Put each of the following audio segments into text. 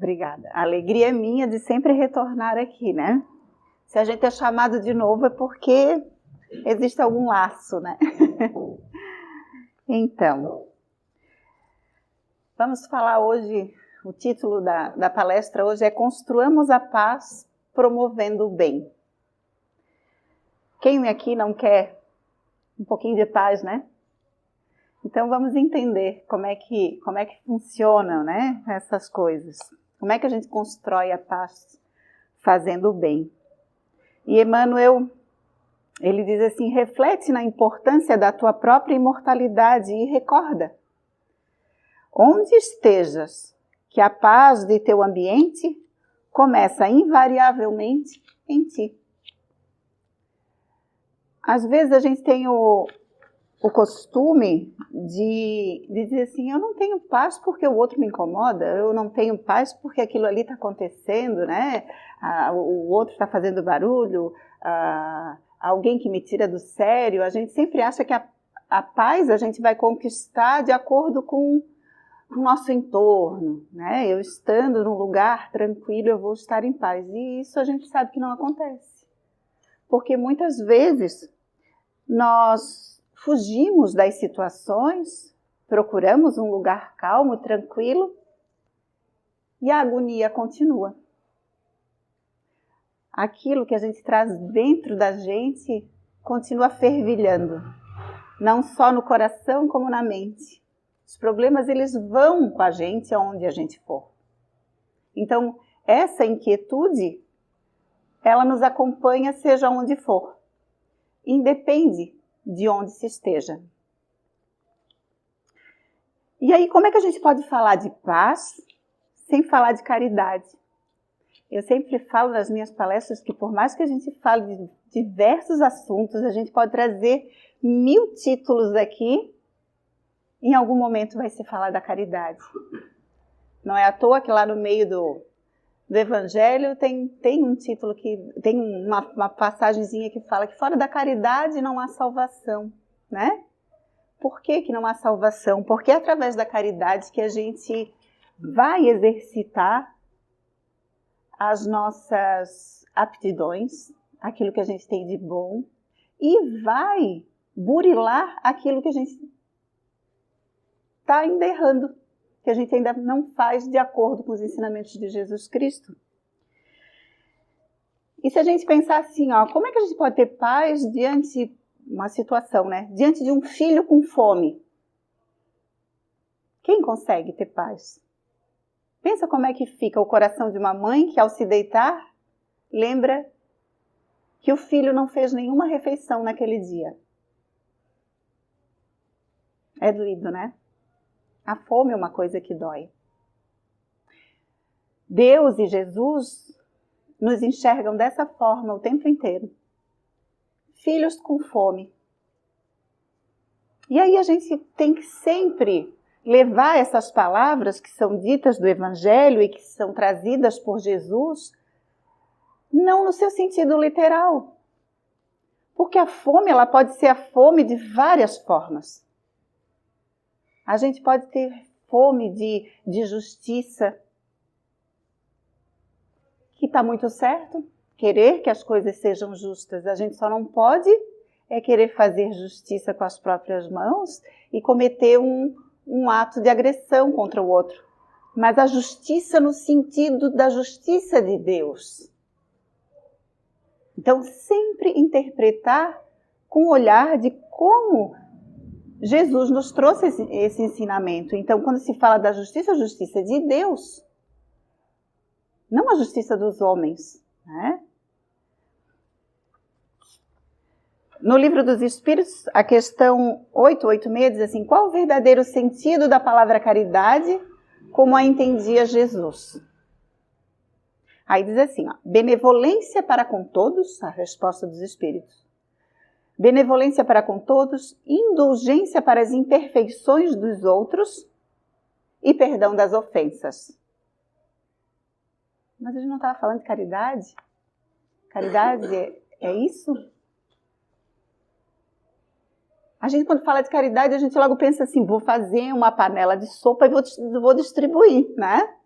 Obrigada. A alegria é minha de sempre retornar aqui, né? Se a gente é chamado de novo é porque existe algum laço, né? Então, vamos falar hoje, o título da palestra hoje é Construamos a Paz Promovendo o Bem. Quem aqui não quer um pouquinho de paz, né? Então vamos entender como é que funcionam, né, essas coisas. Como é que a gente constrói a paz fazendo o bem. E Emmanuel, ele diz assim, reflete na importância da tua própria imortalidade e recorda, onde estejas, que a paz de teu ambiente começa invariavelmente em ti. Às vezes a gente tem o costume de dizer assim, eu não tenho paz porque o outro me incomoda, eu não tenho paz porque aquilo ali está acontecendo, né? O outro está fazendo barulho, alguém que me tira do sério. A gente sempre acha que a paz a gente vai conquistar de acordo com o nosso entorno, né? Eu estando num lugar tranquilo, eu vou estar em paz. E isso a gente sabe que não acontece. Porque muitas vezes nós fugimos das situações, procuramos um lugar calmo, tranquilo, e a agonia continua. Aquilo que a gente traz dentro da gente continua fervilhando, não só no coração como na mente. Os problemas, eles vão com a gente aonde a gente for. Então, essa inquietude, ela nos acompanha seja onde for. Independe de onde se esteja. E aí, como é que a gente pode falar de paz sem falar de caridade? Eu sempre falo nas minhas palestras que por mais que a gente fale de diversos assuntos, a gente pode trazer 1000 títulos aqui, em algum momento vai se falar da caridade. Não é à toa que lá no meio do Evangelho tem um título que tem uma passagenzinha que fala que fora da caridade não há salvação, né? Por que não há salvação? Porque é através da caridade que a gente vai exercitar as nossas aptidões, aquilo que a gente tem de bom, e vai burilar aquilo que a gente está ainda errando, que a gente ainda não faz de acordo com os ensinamentos de Jesus Cristo. E se a gente pensar assim, como é que a gente pode ter paz diante de uma situação, né? Diante de um filho com fome? Quem consegue ter paz? Pensa como é que fica o coração de uma mãe que ao se deitar, lembra que o filho não fez nenhuma refeição naquele dia. É doído, né? A fome é uma coisa que dói. Deus e Jesus nos enxergam dessa forma o tempo inteiro. Filhos com fome. E aí a gente tem que sempre levar essas palavras que são ditas do Evangelho e que são trazidas por Jesus, não no seu sentido literal. Porque a fome, ela pode ser a fome de várias formas. A gente pode ter fome de justiça, que está muito certo, querer que as coisas sejam justas. A gente só não pode querer fazer justiça com as próprias mãos e cometer um ato de agressão contra o outro. Mas a justiça no sentido da justiça de Deus. Então, sempre interpretar com o olhar de como Jesus nos trouxe esse ensinamento. Então, quando se fala da justiça, a justiça de Deus, não a justiça dos homens, né? No Livro dos Espíritos, a questão 886 diz assim, qual o verdadeiro sentido da palavra caridade como a entendia Jesus? Aí diz assim, benevolência para com todos, a resposta dos Espíritos. Benevolência para com todos, indulgência para as imperfeições dos outros e perdão das ofensas. Mas a gente não estava falando de caridade? Caridade é isso? A gente, quando fala de caridade, a gente logo pensa assim, vou fazer uma panela de sopa e vou distribuir, né?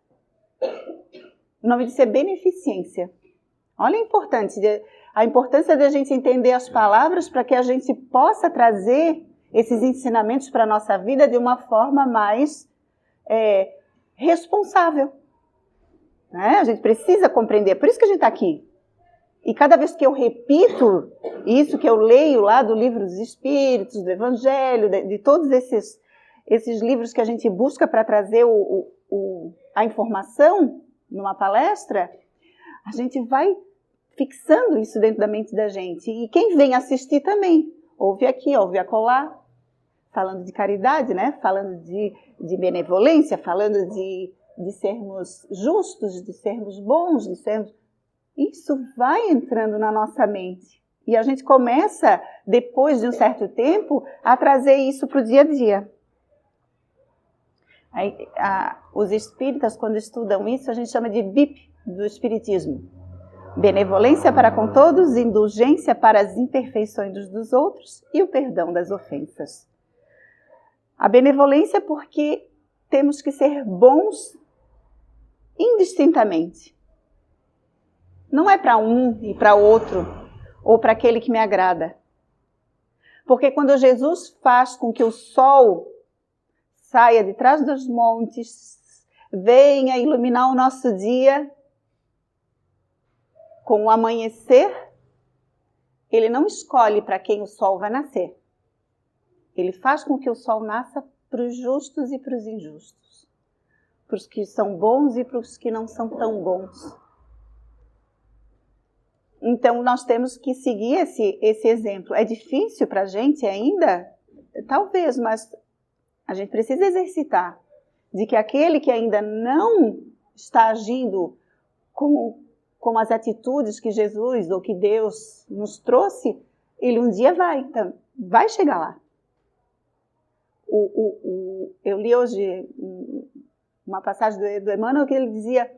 O nome disso é beneficência. Olha a importância de a gente entender as palavras para que a gente possa trazer esses ensinamentos para a nossa vida de uma forma mais responsável. Né? A gente precisa compreender, por isso que a gente está aqui. E cada vez que eu repito isso que eu leio lá do Livro dos Espíritos, do Evangelho, de todos esses livros que a gente busca para trazer a informação numa palestra, a gente vai fixando isso dentro da mente da gente. E quem vem assistir também, ouve aqui, ouve acolá, falando de caridade, né? Falando de benevolência, falando de sermos justos, de sermos bons, de sermos... Isso vai entrando na nossa mente. E a gente começa, depois de um certo tempo, a trazer isso para o dia a dia. Os espíritas, quando estudam isso, a gente chama de BIP do espiritismo. Benevolência para com todos, indulgência para as imperfeições dos outros e o perdão das ofensas. A benevolência porque temos que ser bons indistintamente. Não é para um e para outro, ou para aquele que me agrada. Porque quando Jesus faz com que o sol saia de trás dos montes, venha iluminar o nosso dia com o amanhecer, ele não escolhe para quem o sol vai nascer. Ele faz com que o sol nasça para os justos e para os injustos. Para os que são bons e para os que não são tão bons. Então, nós temos que seguir esse exemplo. É difícil para a gente ainda? Talvez, mas a gente precisa exercitar. De que aquele que ainda não está agindo com as atitudes que Jesus ou que Deus nos trouxe, ele um dia vai chegar lá. Eu li hoje uma passagem do Emmanuel que ele dizia,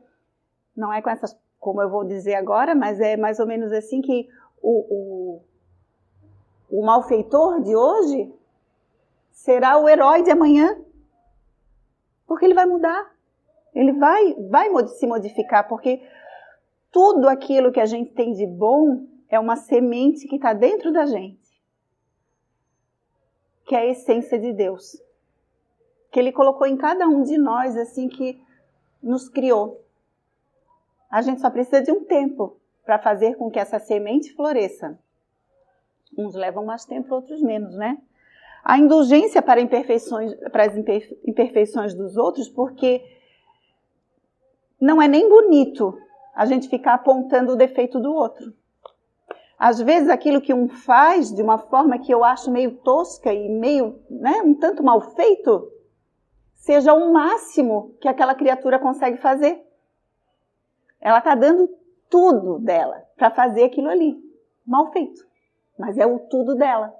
não é com essas como eu vou dizer agora, mas é mais ou menos assim que o malfeitor de hoje será o herói de amanhã. Porque ele vai mudar. Ele vai se modificar, porque tudo aquilo que a gente tem de bom é uma semente que está dentro da gente. Que é a essência de Deus. Que Ele colocou em cada um de nós, assim, que nos criou. A gente só precisa de um tempo para fazer com que essa semente floresça. Uns levam mais tempo, outros menos, né? A indulgência para as imperfeições dos outros, porque não é nem bonito a gente ficar apontando o defeito do outro. Às vezes aquilo que um faz de uma forma que eu acho meio tosca e meio, né, um tanto mal feito, seja o máximo que aquela criatura consegue fazer. Ela está dando tudo dela para fazer aquilo ali, mal feito. Mas é o tudo dela.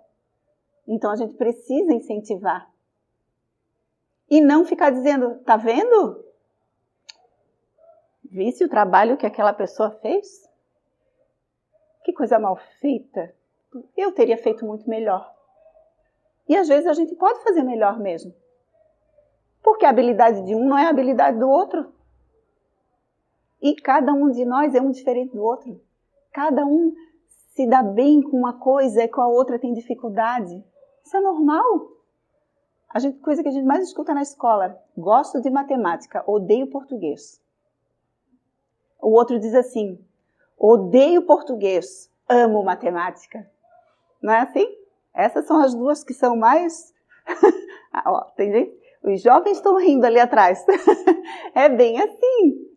Então a gente precisa incentivar. E não ficar dizendo, tá vendo? Visse o trabalho que aquela pessoa fez? Que coisa mal feita. Eu teria feito muito melhor. E às vezes a gente pode fazer melhor mesmo. Porque a habilidade de um não é a habilidade do outro. E cada um de nós é um diferente do outro. Cada um se dá bem com uma coisa e com a outra tem dificuldade. Isso é normal. Coisa que a gente mais escuta na escola. Gosto de matemática, odeio português. O outro diz assim, odeio português, amo matemática. Não é assim? Essas são as duas que são mais... Ó, tem gente... Os jovens estão rindo ali atrás. É bem assim.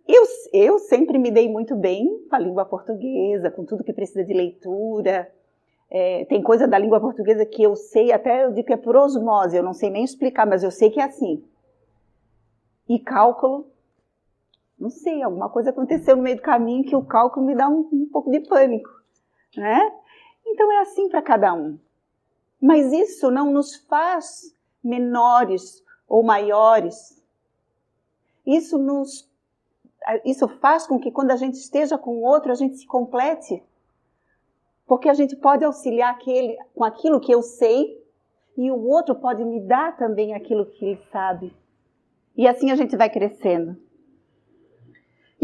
Eu sempre me dei muito bem com a língua portuguesa, com tudo que precisa de leitura. Tem coisa da língua portuguesa que eu sei, até eu digo que é por osmose, eu não sei nem explicar, mas eu sei que é assim. E cálculo, não sei, alguma coisa aconteceu no meio do caminho que o cálculo me dá um pouco de pânico, né? Então é assim para cada um. Mas isso não nos faz menores ou maiores. Isso faz com que quando a gente esteja com o outro, a gente se complete. Porque a gente pode auxiliar com aquilo que eu sei e o outro pode me dar também aquilo que ele sabe. E assim a gente vai crescendo.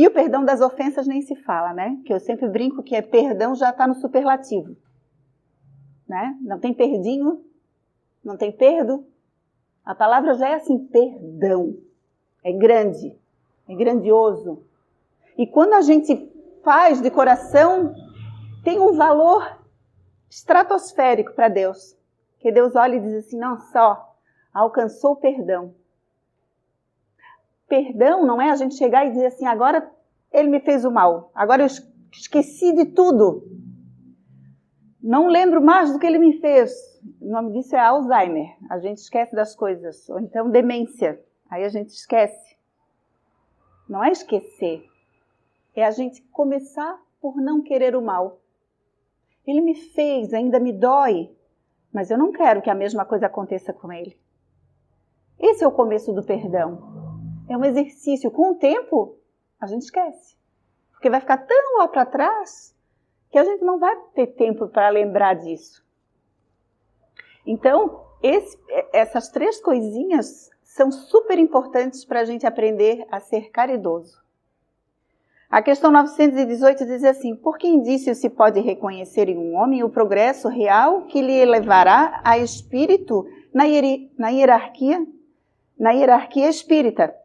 E o perdão das ofensas nem se fala, né? Que eu sempre brinco que perdão já está no superlativo. Né? Não tem perdinho, não tem perdo. A palavra já é assim, perdão. É grande, é grandioso. E quando a gente faz de coração, tem um valor estratosférico para Deus. Que Deus olha e diz assim, não, só alcançou o perdão. Perdão não é a gente chegar e dizer assim, agora ele me fez o mal, agora eu esqueci de tudo. Não lembro mais do que ele me fez. O nome disso é Alzheimer. A gente esquece das coisas. Ou então demência. Aí a gente esquece. Não é esquecer. É a gente começar por não querer o mal. Ele me fez, ainda me dói. Mas eu não quero que a mesma coisa aconteça com ele. Esse é o começo do perdão. É um exercício. Com o tempo, a gente esquece. Porque vai ficar tão lá para trás que a gente não vai ter tempo para lembrar disso. Então, essas 3 coisinhas são super importantes para a gente aprender a ser caridoso. A questão 918 diz assim, por que indício se pode reconhecer em um homem o progresso real que lhe levará a espírito na hierarquia espírita?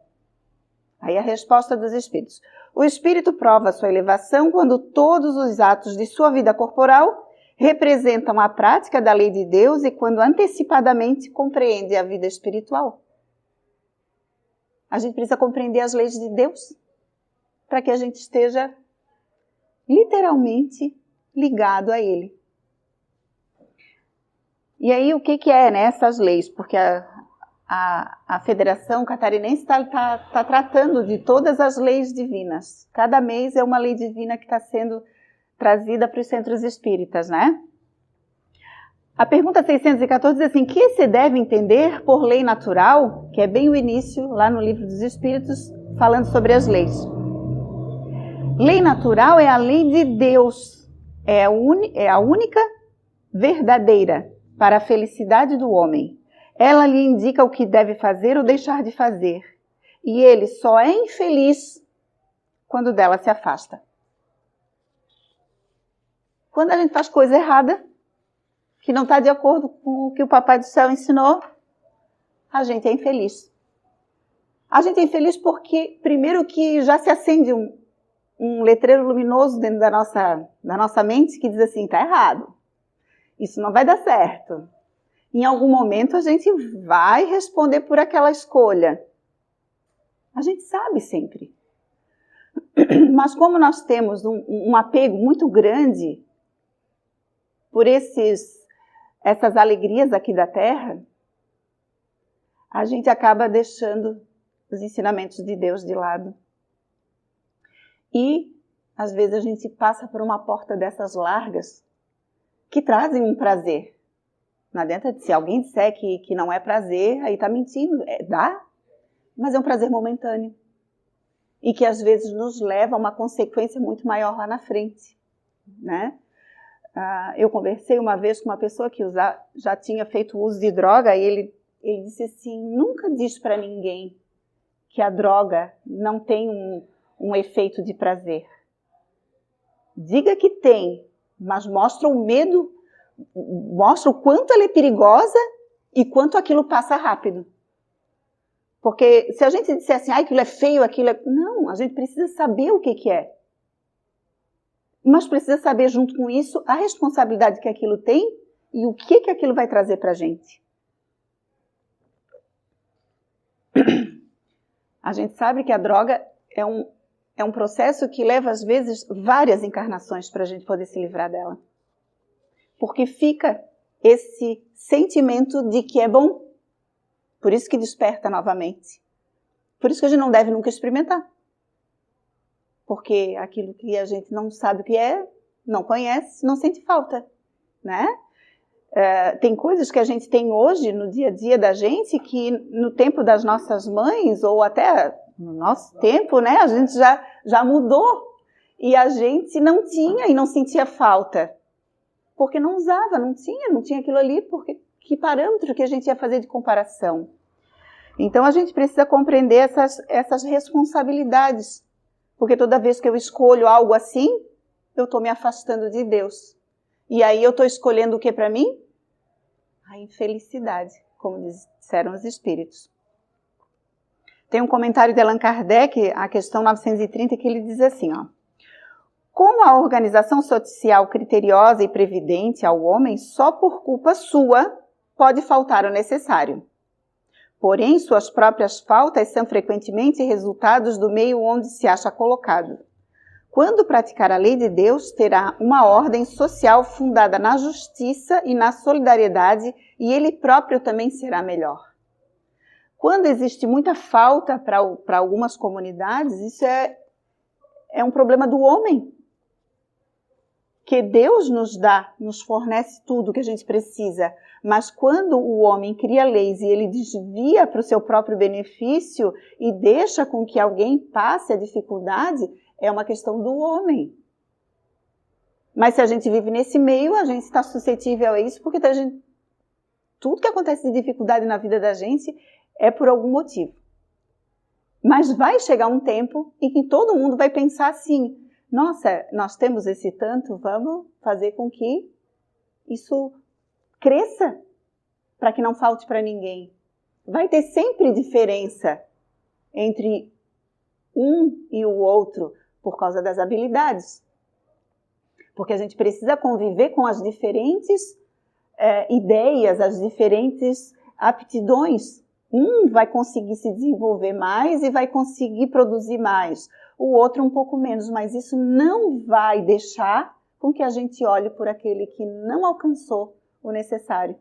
Aí a resposta dos espíritos. O espírito prova sua elevação quando todos os atos de sua vida corporal representam a prática da lei de Deus e quando antecipadamente compreende a vida espiritual. A gente precisa compreender as leis de Deus para que a gente esteja literalmente ligado a Ele. E aí o que é, né, essas leis? Porque a Federação Catarinense está tratando de todas as leis divinas. Cada mês é uma lei divina que está sendo trazida para os centros espíritas, né? A pergunta 614 diz assim, que se deve entender por lei natural, que é bem o início, lá no Livro dos Espíritos, falando sobre as leis. Lei natural é a lei de Deus, é a única verdadeira para a felicidade do homem. Ela lhe indica o que deve fazer ou deixar de fazer. E ele só é infeliz quando dela se afasta. Quando a gente faz coisa errada, que não está de acordo com o que o Papai do Céu ensinou, a gente é infeliz. A gente é infeliz porque, primeiro, que já se acende um letreiro luminoso dentro da nossa mente que diz assim, está errado. Isso não vai dar certo. Em algum momento a gente vai responder por aquela escolha. A gente sabe sempre. Mas como nós temos um apego muito grande por essas alegrias aqui da Terra, a gente acaba deixando os ensinamentos de Deus de lado. E, às vezes, a gente passa por uma porta dessas largas que trazem um prazer. Não adianta, se alguém disser que não é prazer, aí está mentindo. Dá, mas é um prazer momentâneo. E que às vezes nos leva a uma consequência muito maior lá na frente. Né? Eu conversei uma vez com uma pessoa que já tinha feito uso de droga e ele disse assim, nunca diz para ninguém que a droga não tem um efeito de prazer. Diga que tem, mas mostra o medo, mostra o quanto ela é perigosa e quanto aquilo passa rápido. Porque se a gente disser assim, aquilo é feio, aquilo é... Não, a gente precisa saber o que é. Mas precisa saber junto com isso a responsabilidade que aquilo tem e o que aquilo vai trazer para a gente. A gente sabe que a droga é um processo que leva, às vezes, várias encarnações para a gente poder se livrar dela. Porque fica esse sentimento de que é bom. Por isso que desperta novamente. Por isso que a gente não deve nunca experimentar. Porque aquilo que a gente não sabe o que é, não conhece, não sente falta. Né? Tem coisas que a gente tem hoje no dia a dia da gente que no tempo das nossas mães ou até no nosso tempo, né, a gente já mudou e a gente não tinha e não sentia falta. Porque não usava, não tinha aquilo ali, porque que parâmetro que a gente ia fazer de comparação? Então a gente precisa compreender essas responsabilidades Porque toda vez que eu escolho algo assim, eu estou me afastando de Deus. E aí eu estou escolhendo o que para mim? A infelicidade, como disseram os espíritos. Tem um comentário de Allan Kardec, a questão 930, que ele diz assim, ó. Como a organização social criteriosa e previdente ao homem, só por culpa sua pode faltar o necessário. Porém, suas próprias faltas são frequentemente resultados do meio onde se acha colocado. Quando praticar a lei de Deus, terá uma ordem social fundada na justiça e na solidariedade, e ele próprio também será melhor. Quando existe muita falta para algumas comunidades, isso é um problema do homem. Que Deus nos dá, nos fornece tudo que a gente precisa, mas quando o homem cria leis e ele desvia para o seu próprio benefício e deixa com que alguém passe a dificuldade, é uma questão do homem. Mas se a gente vive nesse meio, a gente está suscetível a isso, porque tudo que acontece de dificuldade na vida da gente é por algum motivo. Mas vai chegar um tempo em que todo mundo vai pensar assim, nossa, nós temos esse tanto, vamos fazer com que isso cresça, para que não falte para ninguém. Vai ter sempre diferença entre um e o outro, por causa das habilidades. Porque a gente precisa conviver com as diferentes ideias, as diferentes aptidões. Um vai conseguir se desenvolver mais e vai conseguir produzir mais. O outro um pouco menos, mas isso não vai deixar com que a gente olhe por aquele que não alcançou o necessário.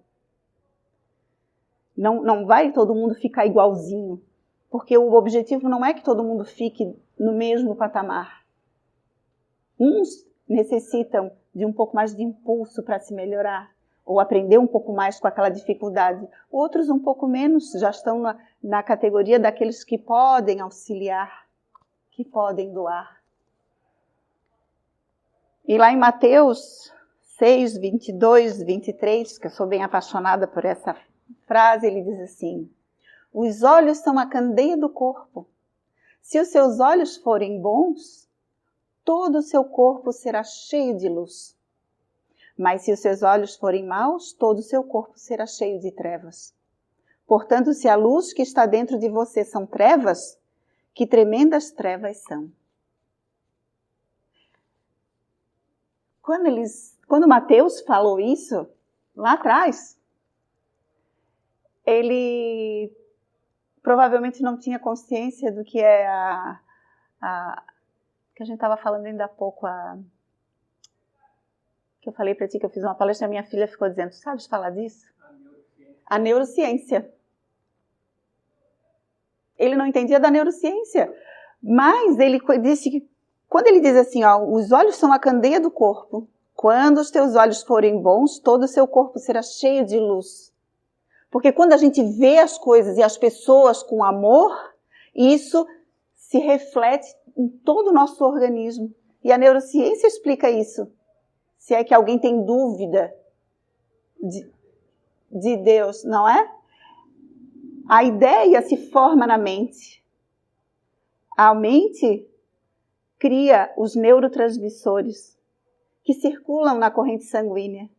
Não vai todo mundo ficar igualzinho, porque o objetivo não é que todo mundo fique no mesmo patamar. Uns necessitam de um pouco mais de impulso para se melhorar, ou aprender um pouco mais com aquela dificuldade. Outros um pouco menos, já estão na categoria daqueles que podem auxiliar, que podem doar. E lá em Mateus 6, 22, 23, que eu sou bem apaixonada por essa frase, ele diz assim, os olhos são a candeia do corpo. Se os seus olhos forem bons, todo o seu corpo será cheio de luz. Mas se os seus olhos forem maus, todo o seu corpo será cheio de trevas. Portanto, se a luz que está dentro de você são trevas, que tremendas trevas são. Quando Mateus falou isso, lá atrás, ele provavelmente não tinha consciência do que é que a gente estava falando ainda há pouco, que eu falei para ti que eu fiz uma palestra, a minha filha ficou dizendo, sabes falar disso? A neurociência. Ele não entendia da neurociência, mas ele disse que, quando ele diz assim, ó, os olhos são a candeia do corpo, quando os teus olhos forem bons, todo o seu corpo será cheio de luz. Porque quando a gente vê as coisas e as pessoas com amor, isso se reflete em todo o nosso organismo. E a neurociência explica isso. Se é que alguém tem dúvida de Deus, não é? A ideia se forma na mente. A mente cria os neurotransmissores que circulam na corrente sanguínea.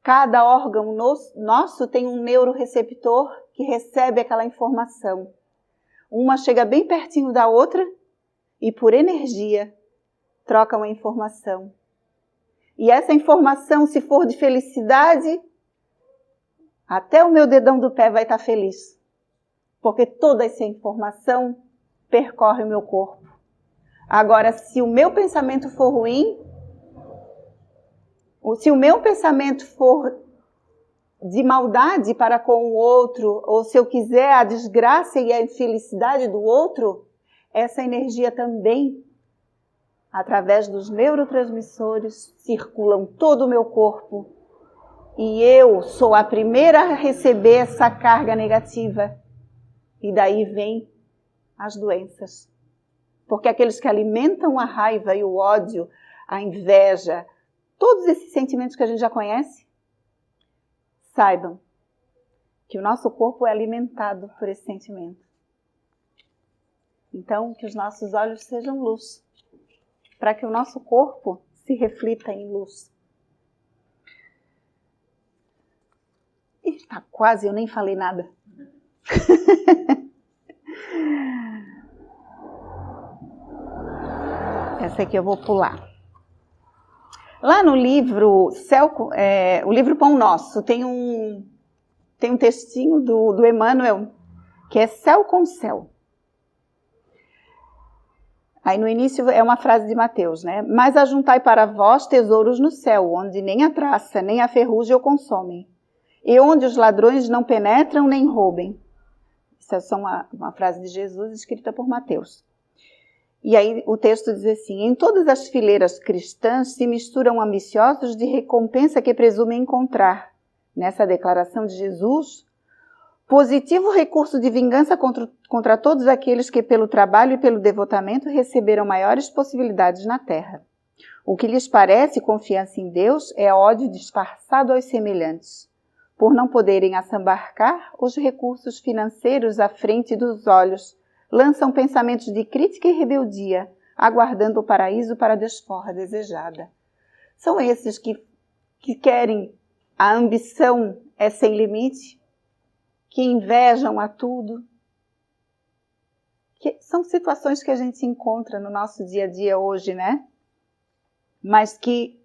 Cada órgão nosso tem um neuroreceptor que recebe aquela informação. Uma chega bem pertinho da outra e, por energia, trocam a informação. E essa informação, se for de felicidade, até o meu dedão do pé vai estar feliz. Porque toda essa informação percorre o meu corpo. Agora, se o meu pensamento for ruim, ou se o meu pensamento for de maldade para com o outro, ou se eu quiser a desgraça e a infelicidade do outro, essa energia também, através dos neurotransmissores, circulam todo o meu corpo. E eu sou a primeira a receber essa carga negativa. E daí vem as doenças. Porque aqueles que alimentam a raiva e o ódio, a inveja, todos esses sentimentos que a gente já conhece, saibam que o nosso corpo é alimentado por esse sentimento. Então, que os nossos olhos sejam luz, para que o nosso corpo se reflita em luz. Está quase, eu nem falei nada. Essa aqui eu vou pular. Lá no livro, o livro Pão Nosso, tem um textinho do Emmanuel, que é céu com céu. Aí no início é uma frase de Mateus, né? Mas ajuntai para vós tesouros no céu, onde nem a traça, nem a ferrugem o consomem, e onde os ladrões não penetram nem roubem. Isso é só uma frase de Jesus escrita por Mateus. E aí o texto diz assim: em todas as fileiras cristãs se misturam ambiciosos de recompensa que presumem encontrar, nessa declaração de Jesus, positivo recurso de vingança contra todos aqueles que pelo trabalho e pelo devotamento receberam maiores possibilidades na terra. O que lhes parece confiança em Deus é ódio disfarçado aos semelhantes, por não poderem assambarcar os recursos financeiros à frente dos olhos, lançam pensamentos de crítica e rebeldia, aguardando o paraíso para a desforra desejada. São esses que querem, a ambição é sem limite, que invejam a tudo. Que são situações que a gente encontra no nosso dia a dia hoje, né? Mas que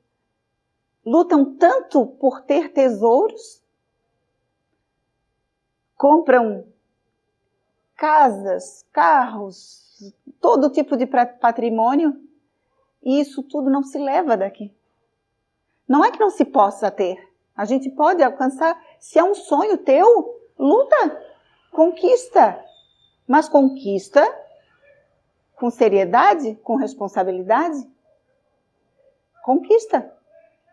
lutam tanto por ter tesouros, compram casas, carros, todo tipo de patrimônio, e isso tudo não se leva daqui. Não é que não se possa ter. A gente pode alcançar. Se é um sonho teu, luta, conquista. Mas conquista com seriedade, com responsabilidade. Conquista.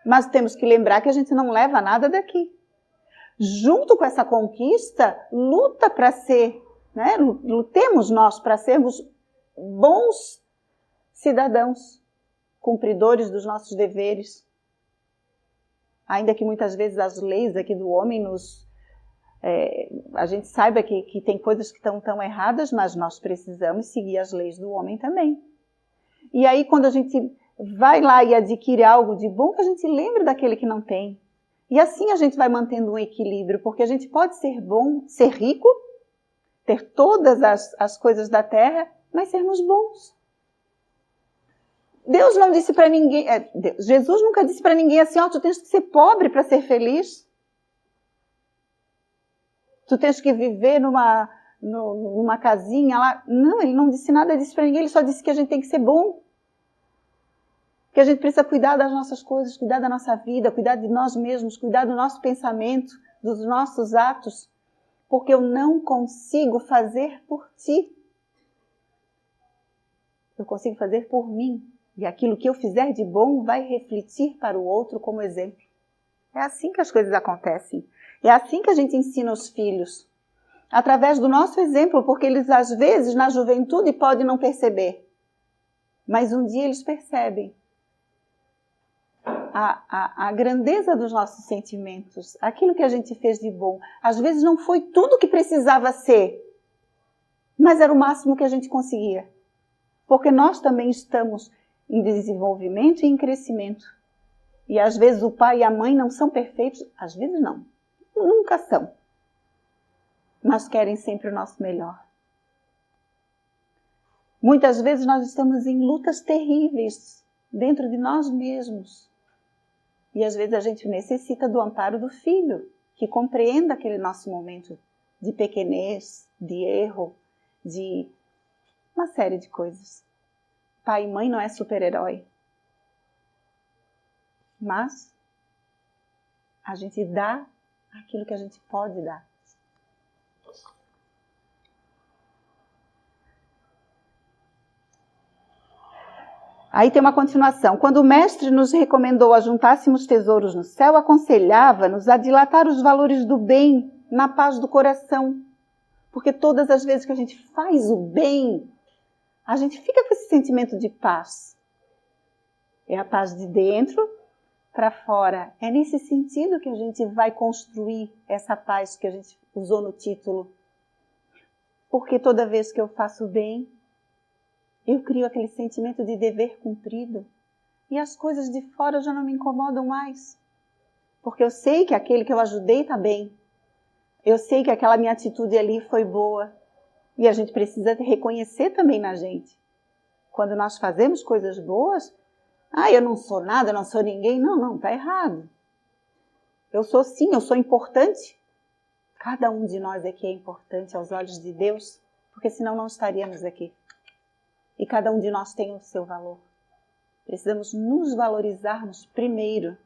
Mas temos que lembrar que a gente não leva nada daqui. Junto com essa conquista, luta para ser, né? Lutemos nós para sermos bons cidadãos, cumpridores dos nossos deveres. Ainda que muitas vezes as leis aqui do homem a gente saiba que tem coisas que estão tão erradas, mas nós precisamos seguir as leis do homem também. E aí quando a gente vai lá e adquire algo de bom, que a gente lembre daquele que não tem. E assim a gente vai mantendo um equilíbrio, porque a gente pode ser bom, ser rico, ter todas as coisas da terra, mas sermos bons. Deus não disse para ninguém, Jesus nunca disse para ninguém assim, tu tens que ser pobre para ser feliz. Tu tens que viver numa casinha lá. Não, ele não disse nada disso para ninguém, ele só disse que a gente tem que ser bom. Que a gente precisa cuidar das nossas coisas, cuidar da nossa vida, cuidar de nós mesmos, cuidar do nosso pensamento, dos nossos atos. Porque eu não consigo fazer por ti. Eu consigo fazer por mim. E aquilo que eu fizer de bom vai refletir para o outro como exemplo. É assim que as coisas acontecem. É assim que a gente ensina os filhos. Através do nosso exemplo, porque eles às vezes na juventude podem não perceber. Mas um dia eles percebem a grandeza dos nossos sentimentos, aquilo que a gente fez de bom. Às vezes não foi tudo que precisava ser, mas era o máximo que a gente conseguia. Porque nós também estamos em desenvolvimento e em crescimento. E às vezes o pai e a mãe não são perfeitos, às vezes não, nunca são. Mas querem sempre o nosso melhor. Muitas vezes nós estamos em lutas terríveis dentro de nós mesmos. E às vezes a gente necessita do amparo do filho, que compreenda aquele nosso momento de pequenez, de erro, de uma série de coisas. Pai e mãe não é super-herói. Mas a gente dá aquilo que a gente pode dar. Aí tem uma continuação. Quando o mestre nos recomendou ajuntássemos tesouros no céu, aconselhava-nos a dilatar os valores do bem na paz do coração. Porque todas as vezes que a gente faz o bem, a gente fica com esse sentimento de paz. É a paz de dentro para fora. É nesse sentido que a gente vai construir essa paz que a gente usou no título. Porque toda vez que eu faço bem, eu crio aquele sentimento de dever cumprido e as coisas de fora já não me incomodam mais. Porque eu sei que aquele que eu ajudei está bem. Eu sei que aquela minha atitude ali foi boa. E a gente precisa reconhecer também na gente. Quando nós fazemos coisas boas, eu não sou nada, eu não sou ninguém. Não, está errado. Eu sou sim, eu sou importante. Cada um de nós aqui é importante aos olhos de Deus, porque senão não estaríamos aqui. E cada um de nós tem o seu valor. Precisamos nos valorizarmos primeiro,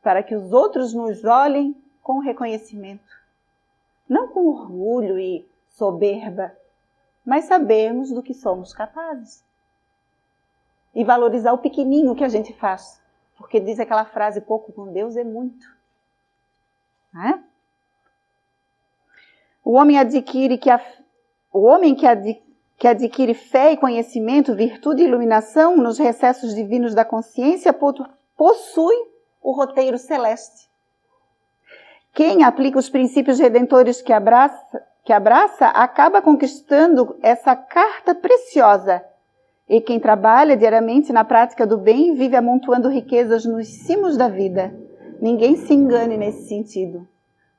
para que os outros nos olhem com reconhecimento. Não com orgulho e soberba, mas sabermos do que somos capazes. E valorizar o pequenininho que a gente faz. Porque diz aquela frase, pouco com Deus é muito. Não é? O homem que adquire fé e conhecimento, virtude e iluminação nos recessos divinos da consciência possui o roteiro celeste. Quem aplica os princípios redentores que abraça acaba conquistando essa carta preciosa. E quem trabalha diariamente na prática do bem vive amontoando riquezas nos cimos da vida. Ninguém se engane nesse sentido.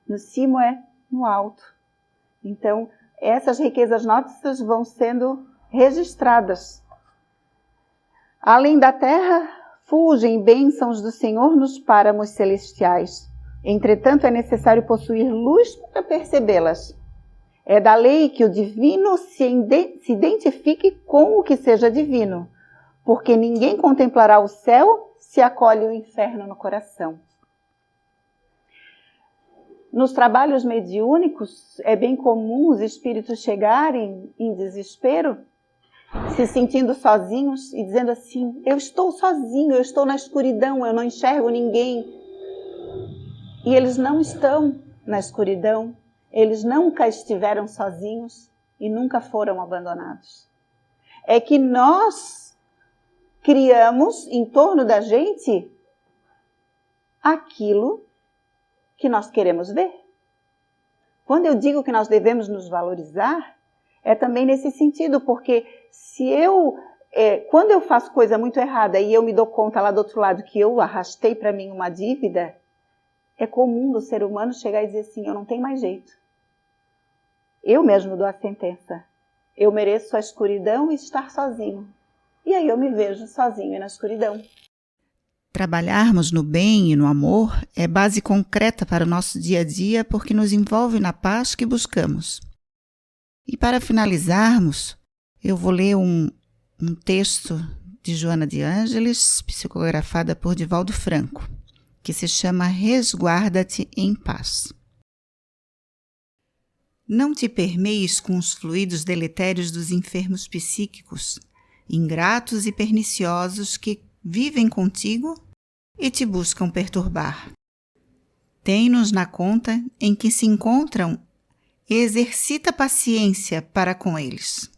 No cimo é no alto. Então, essas riquezas nossas vão sendo registradas. Além da terra, fulgem bênçãos do Senhor nos páramos celestiais. Entretanto, é necessário possuir luz para percebê-las. É da lei que o divino se identifique com o que seja divino, porque ninguém contemplará o céu se acolhe o inferno no coração. Nos trabalhos mediúnicos, é bem comum os espíritos chegarem em desespero, se sentindo sozinhos e dizendo assim, eu estou sozinho, eu estou na escuridão, eu não enxergo ninguém. E eles não estão na escuridão, eles nunca estiveram sozinhos e nunca foram abandonados. É que nós criamos em torno da gente aquilo que nós queremos ver. Quando eu digo que nós devemos nos valorizar, é também nesse sentido, porque quando eu faço coisa muito errada e eu me dou conta lá do outro lado que eu arrastei para mim uma dívida, é comum do ser humano chegar e dizer assim, eu não tenho mais jeito. Eu mesmo dou a sentença. Eu mereço a escuridão e estar sozinho. E aí eu me vejo sozinho e na escuridão. Trabalharmos no bem e no amor é base concreta para o nosso dia a dia porque nos envolve na paz que buscamos. E para finalizarmos, eu vou ler um texto de Joana de Ângeles, psicografada por Divaldo Franco, que se chama Resguarda-te em paz. Não te permeies com os fluidos deletérios dos enfermos psíquicos, ingratos e perniciosos que vivem contigo e te buscam perturbar. Tem-nos na conta em que se encontram e exercita paciência para com eles.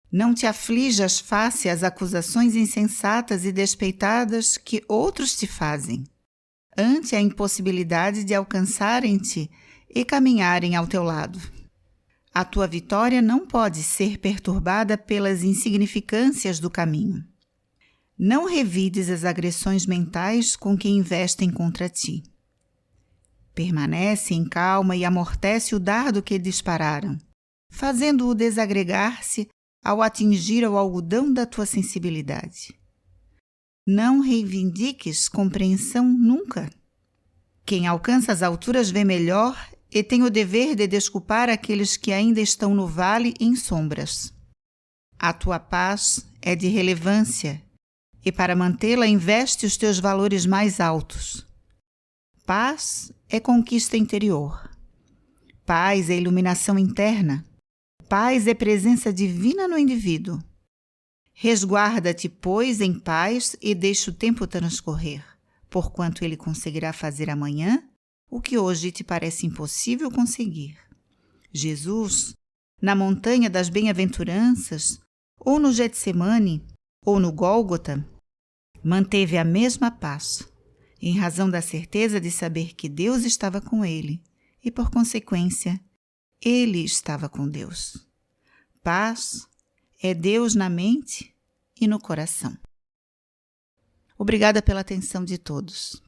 Não te aflijas face às acusações insensatas e despeitadas que outros te fazem, ante a impossibilidade de alcançarem-te e caminharem ao teu lado. A tua vitória não pode ser perturbada pelas insignificâncias do caminho. Não revides as agressões mentais com que investem contra ti. Permanece em calma e amortece o dardo que dispararam, fazendo-o desagregar-se ao atingir ao algodão da tua sensibilidade. Não reivindiques compreensão nunca. Quem alcança as alturas vê melhor e tem o dever de desculpar aqueles que ainda estão no vale em sombras. A tua paz é de relevância, e para mantê-la investe os teus valores mais altos. Paz é conquista interior. Paz é iluminação interna. Paz é presença divina no indivíduo. Resguarda-te, pois, em paz e deixa o tempo transcorrer, porquanto ele conseguirá fazer amanhã o que hoje te parece impossível conseguir. Jesus, na montanha das bem-aventuranças, ou no Getsemane, ou no Gólgota, manteve a mesma paz, em razão da certeza de saber que Deus estava com ele e, por consequência, ele estava com Deus. Paz é Deus na mente e no coração. Obrigada pela atenção de todos.